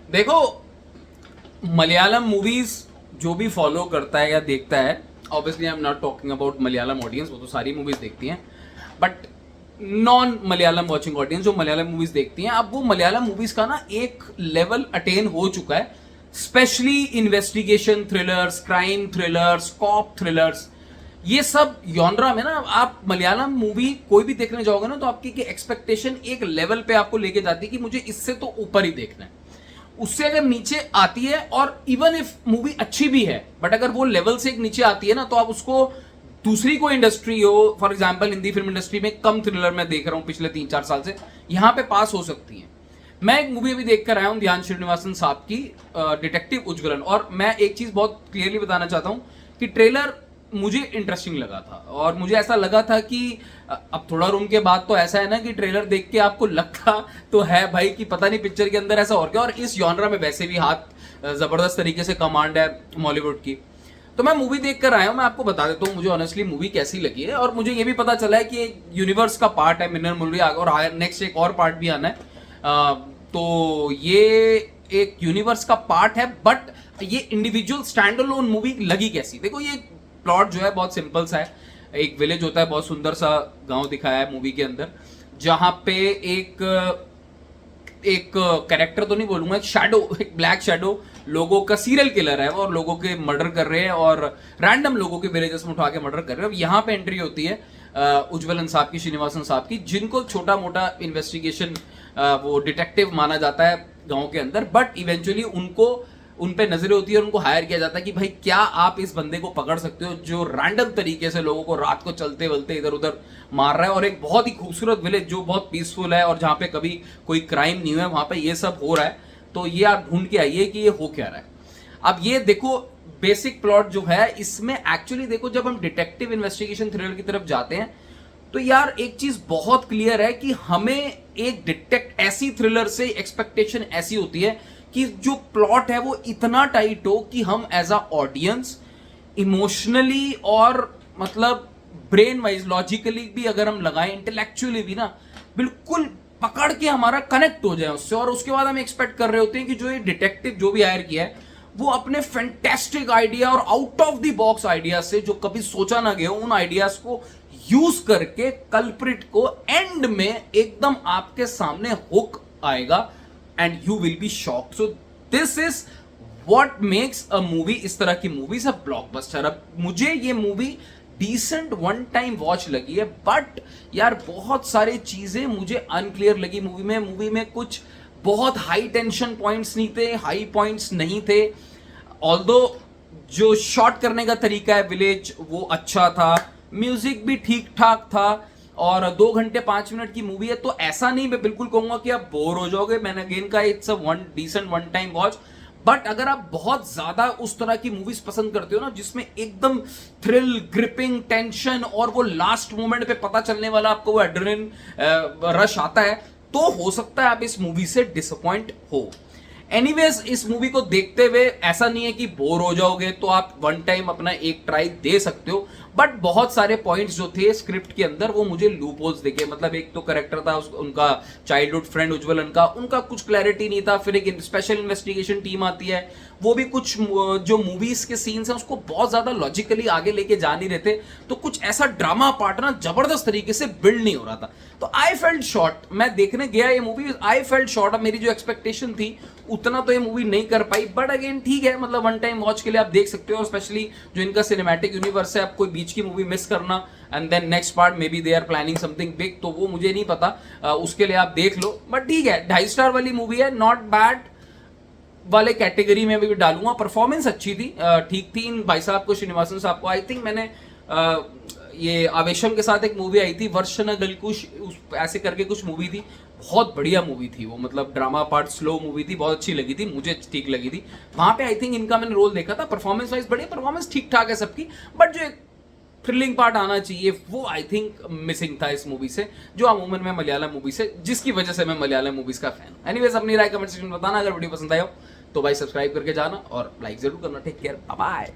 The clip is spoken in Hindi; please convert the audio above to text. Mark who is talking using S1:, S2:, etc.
S1: देखो, मलयालम मूवीज जो भी फॉलो करता है या देखता है, obviously I am not talking about Malayalam audience, वो तो सारी मूवीज देखती हैं, but non Malayalam watching audience जो मलयालम मूवीज देखती हैं, अब वो मलयालम मूवीज का ना एक लेवल अटेन हो चुका है, specially investigation thrillers, crime thrillers, cop thrillers, ये सब यॉनरा में ना आप मलयालम मूवी कोई भी देखने जाओगे ना तो आपकी एक्सपेक्टेशन एक लेवल पे आपको लेके जाती है कि मुझे इससे तो ऊपर ही देखना है। उससे अगर नीचे आती है, और इवन इफ मूवी अच्छी भी है, बट अगर वो लेवल से एक नीचे आती है ना, तो आप उसको दूसरी कोई इंडस्ट्री हो, for example Hindi film industry में कम थ्रिलर मैं देख रहा हूं पिछले 3-4 साल से, यहां पे पास हो सकती है। मैं एक मूवी अभी देख कर आया हूं ध्यान श्रीनिवासन साहब की, डिटेक्टिव उज्ज्वलन, और मैं एक चीज बहुत क्लियरली बताना चाहता हूं कि ट्रेलर मुझे इंटरेस्टिंग लगा था, और मुझे ऐसा लगा था कि अब थोड़ा रूम के बाद तो ऐसा है ना कि ट्रेलर देख के आपको लगता तो है भाई कि पता नहीं पिक्चर के अंदर ऐसा और क्या, और इस जॉनरा में वैसे भी हाथ जबरदस्त तरीके से कमांड है बॉलीवुड की। तो मैं मूवी देख कर आया हूं, मैं आपको बता देता हूं मुझे ऑनेस्टली मूवी कैसी लगी है, और मुझे ये भी पता चला है कि एक यूनिवर्स का पार्ट है मिनर मुरली, और नेक्स्ट एक और पार्ट भी आना है, तो ये एक यूनिवर्स का पार्ट है, बट ये इंडिविजुअल स्टैंड अलोन मूवी लगी कैसी। देखो, ये प्लॉट जो है बहुत सिंपल सा है, एक विलेज होता है, बहुत सुंदर सा गांव दिखाया है मूवी के अंदर, जहां पे एक कैरेक्टर तो नहीं बोलूंगा, एक शैडो, एक ब्लैक शैडो लोगों का सीरियल किलर है, और लोगों के मर्डर कर रहे हैं, और रैंडम लोगों के विलेजेस में उठा के मर्डर कर रहे हैं। अब यहाँ पे एंट्री होती है उज्ज्वलन साहब की, श्रीनिवासन साहब की, जिनको छोटा मोटा इन्वेस्टिगेशन वो डिटेक्टिव माना जाता है गांव के अंदर, बट इवेंचुअली उनको उन पे नजरें होती है और उनको हायर किया जाता है कि भाई क्या आप इस बंदे को पकड़ सकते हो जो रैंडम तरीके से लोगों को रात को चलते वलते इधर उधर मार रहा है, और एक बहुत ही खूबसूरत विलेज जो बहुत पीसफुल है और जहां पे कभी कोई क्राइम नहीं हुआ है, वहां पे ये सब हो रहा है। तो ये आप ढूंढ के आइए कि ये हो क्या रहा है। अब ये देखो, बेसिक प्लॉट जो है इसमें एक्चुअली देखो, जब हम डिटेक्टिव इन्वेस्टिगेशन थ्रिलर की तरफ जाते हैं तो यार एक चीज बहुत क्लियर है कि हमें एक डिटेक्ट ऐसी थ्रिलर से एक्सपेक्टेशन ऐसी होती है कि जो प्लॉट है वो इतना टाइट हो कि हम एज अ ऑडियंस इमोशनली और मतलब ब्रेन वाइज लॉजिकली भी अगर हम लगाएं, इंटेलेक्चुअली भी ना, बिल्कुल पकड़ के हमारा कनेक्ट हो जाए उससे, और उसके बाद हम एक्सपेक्ट कर रहे होते हैं कि जो ये डिटेक्टिव जो भी हायर किया है वो अपने फैंटास्टिक आइडिया और out of the box idea से, जो कभी सोचा ना गया, उन आइडियाज को यूज करके कल्प्रिट को एंड में एकदम आपके सामने हुक आएगा and you will be shocked. So this is what makes a movie, इस तरह की मूवीज अ ब्लॉकबस्टर। अब मुझे ये movie decent one time watch लगी है, बट यार बहुत सारी चीजें मुझे अनक्लियर लगी मूवी में कुछ बहुत हाई टेंशन पॉइंट्स नहीं थे, हाई पॉइंट्स नहीं थे, ऑल्दो जो शॉट करने का तरीका है विलेज वो अच्छा था, म्यूजिक भी ठीक ठाक था, और 2 घंटे 5 मिनट की मूवी है, तो ऐसा नहीं मैं बिल्कुल कहूंगा कि आप बोर हो जाओगे। मैंने अगेन कहा it's a decent one time watch, but अगर आप बहुत ज्यादा उस तरह की मूवीज पसंद करते हो ना जिसमें एकदम थ्रिल, ग्रिपिंग, टेंशन, और वो लास्ट मोमेंट पे पता चलने वाला आपको वो एड्रेनलिन रश आता है, तो हो सकता है आप इस मूवी से डिसअपॉइंट हो। एनीवेज, इस मूवी को देखते हुए ऐसा नहीं है कि बोर हो जाओगे, तो आप वन टाइम अपना एक ट्राई दे सकते हो, बट बहुत सारे पॉइंट्स जो थे स्क्रिप्ट के अंदर वो मुझे लूप होल्स दिखे। मतलब एक तो कैरेक्टर था उनका चाइल्डहुड फ्रेंड उज्ज्वलन का, उनका कुछ क्लैरिटी नहीं था, फिर एक स्पेशल इन्वेस्टिगेशन टीम आती है, वो भी कुछ जो मूवीज के सीन्स हैं उसको बहुत ज्यादा लॉजिकली आगे लेके जा नहीं रहे थे, तो कुछ ऐसा ड्रामा पार्ट ना जबरदस्त तरीके से बिल्ड नहीं हो रहा था। तो आई फेल्ट शॉर्ट, मैं देखने गया ये मूवी, आई फेल्ट शॉर्ट। अब मेरी जो एक्सपेक्टेशन थी उतना तो ये मूवी नहीं कर पाई, बट अगेन ठीक है, मतलब वन टाइम वॉच के लिए आप देख सकते हो, और स्पेशली जो इनका सिनेमैटिक यूनिवर्स है, आप कोई बीच की मूवी मिस करना and then next part maybe they are planning something big, तो वो मुझे नहीं पता, उसके लिए आप देख लो, बट ठीक है, 2.5 स्टार वाली मूवी है, नॉट बैड वाले कैटेगरी में भी डालूंगा। परफॉर्मेंस अच्छी थी, ठीक थी इन भाई साहब को, श्रीनिवासन साहब को। आई थिंक मैंने ये आवेशम के साथ एक मूवी आई थी वर्षन गलकुश ऐसे करके कुछ मूवी थी, बहुत बढ़िया मूवी थी वो, मतलब ड्रामा पार्ट स्लो मूवी थी, बहुत अच्छी लगी थी, मुझे ठीक लगी थी। वहां पे आई थिंक इनका मैंने रोल देखा था, परफॉर्मेंस वाइज बढ़िया परफॉर्मेंस ठीक ठाक है सबकी, बट जो एक थ्रिलिंग पार्ट आना चाहिए वो आई थिंक मिसिंग था इस मूवी से, जो अमूमन में मलयालम मूवी से, जिसकी वजह से मैं मलयालम मूवीज का फैन हूं। एनीवेज, अपनी राय कमेंट सेक्शन में बताना, अगर वीडियो पसंद आया हो तो भाई सब्सक्राइब करके जाना और लाइक जरूर करना। Take care, bye bye.